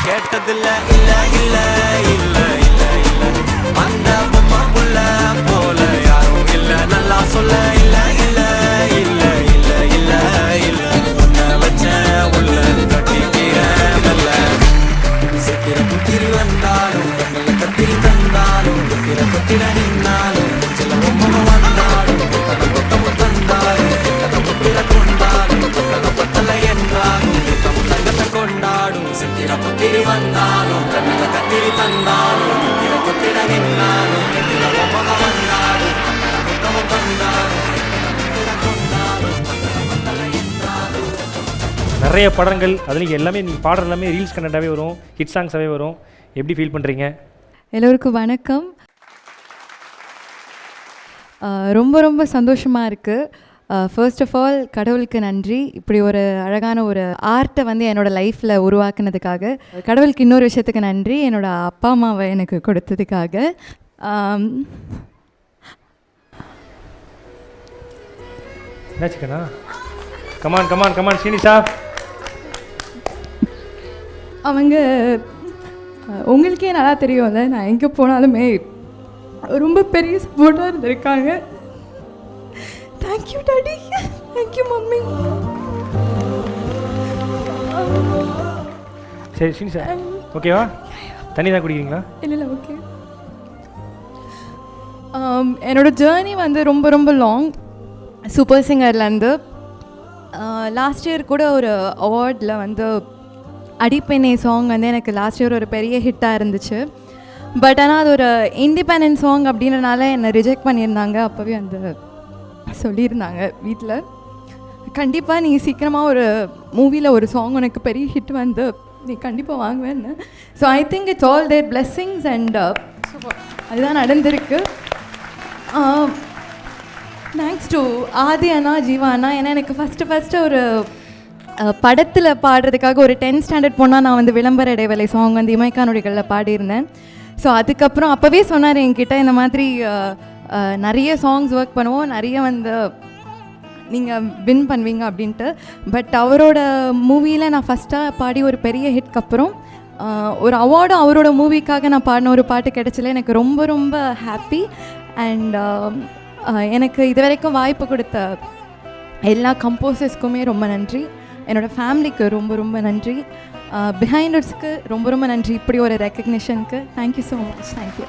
கேட்டதில்ல இல்ல இல்ல இல்ல இல்ல இல்ல அந்த பொம்மை புள்ள போல யாரும் இல்ல நல்லா சொல்ல இல்ல இல்ல இல்ல இல்ல இல்ல இல்ல உன்னை வச்ச உள்ள கட்டிக்கிற வெல்ல சித்திர குத்திரி வந்தாலும் கண்ணில கத்திரி தந்தாலும் குத்திர குத்திர நின்னாலும் சில பொம்மை வந்தாலும் கொட்டமும் தந்தாலும் குத்திர கொண்டாலும் கொட்டல என்றாலும் தங்கத்தை கொண்டாடும் சித்திர குத்திரி வந்தாலும் கண்ணில கத்திரி தந்தாலும் குத்திர குத்திர நின்னாலும் சில பொம்மை வந்தாலும் கொட்டமும் தந்தாலும் குத்திர கொண்டாடும் கொட்டல என்றாலும். நிறைய படங்கள் அதுலேயும் எல்லாமே நீங்கள் பாடுற எல்லாமே ரீல்ஸ் கண்டென்ட்டாகவே வரும், ஹிட் சாங்ஸாகவே வரும். எப்படி ஃபீல் பண்ணுறீங்க? எல்லோருக்கும் வணக்கம். ரொம்ப ரொம்ப சந்தோஷமாக இருக்குது. ஃபர்ஸ்ட் ஆஃப் ஆல் கடவுளுக்கு நன்றி, இப்படி ஒரு அழகான ஒரு ஆர்ட்டை வந்து என்னோடய லைஃப்பில் உருவாக்குனதுக்காக. கடவுளுக்கு இன்னொரு விஷயத்துக்கு நன்றி, என்னோடய அப்பா அம்மாவை எனக்கு கொடுத்ததுக்காக. என்னாச்சுக்கண்ணா? Come on come on come on Srinisha. அவங்க உங்களுக்கே நல்லா தெரியும்ல, நான் எங்கே போனாலுமே ரொம்ப பெரிய சப்போர்ட்டாக இருந்திருக்காங்க. Thank you daddy, thank you mummy. சரி ஸ்ரீனிஷா, ஓகேவா? தண்ணி தான் குடிக்கிறீங்களா? இல்லை இல்லை, ஓகே. என்னோடய ஜேர்னி வந்து ரொம்ப ரொம்ப லாங். சூப்பர் சிங்கர்லேருந்து லாஸ்ட் இயர் கூட ஒரு அவார்டில் வந்து அடிப்பெண்ணே சாங் வந்து எனக்கு லாஸ்ட் இயர் ஒரு பெரிய ஹிட்டாக இருந்துச்சு. பட் ஆனால் அது ஒரு இண்டிபெண்டன்ட் சாங் அப்படின்றனால என்னை ரிஜெக்ட் பண்ணியிருந்தாங்க. அப்போவே அந்த சொல்லியிருந்தாங்க வீட்டில், கண்டிப்பாக நீ சீக்கிரமாக ஒரு மூவியில் ஒரு சாங் உனக்கு பெரிய ஹிட் வந்து நீ கண்டிப்பாக வாங்குவேன்னு. So I think it's all their blessings and அதுதான் நடந்திருக்கு. தேங்க்ஸ் டு ஆதி அண்ணா, ஜீவா அண்ணா. ஏன்னா எனக்கு ஃபஸ்ட்டு ஒரு படத்தில் பாடுறதுக்காக ஒரு 10th ஸ்டாண்டர்ட் போனால் நான் வந்து விளம்பர இடைவேளை சாங் வந்து இமைக்கா நொடிகளில் பாடியிருந்தேன். ஸோ அதுக்கப்புறம் அப்போவே சொன்னார் என்கிட்ட, இந்த மாதிரி நிறைய சாங்ஸ் ஒர்க் பண்ணுவோம், நிறைய வந்து நீங்கள் வின் பண்ணுவீங்க அப்படின்ட்டு. பட் அவரோட மூவியில் நான் ஃபஸ்ட்டாக பாடி ஒரு பெரிய ஹிட்க்கு அப்புறம் ஒரு அவார்டும் அவரோட மூவிக்காக நான் பாடின ஒரு பாட்டு கிடச்சில எனக்கு ரொம்ப ரொம்ப ஹாப்பி. அண்ட் எனக்கு இது வரைக்கும் வாய்ப்பு கொடுத்த எல்லா கம்போசர்ஸ்க்குமே ரொம்ப நன்றி. என்னோடய ஃபேமிலிக்கு ரொம்ப ரொம்ப நன்றி. பிஹைண்ட் இட்ஸ்க்கு ரொம்ப ரொம்ப நன்றி. இப்படி ஒரு ரெக்கக்னிஷனுக்கு தேங்க்யூ ஸோ மச். தேங்க்யூ.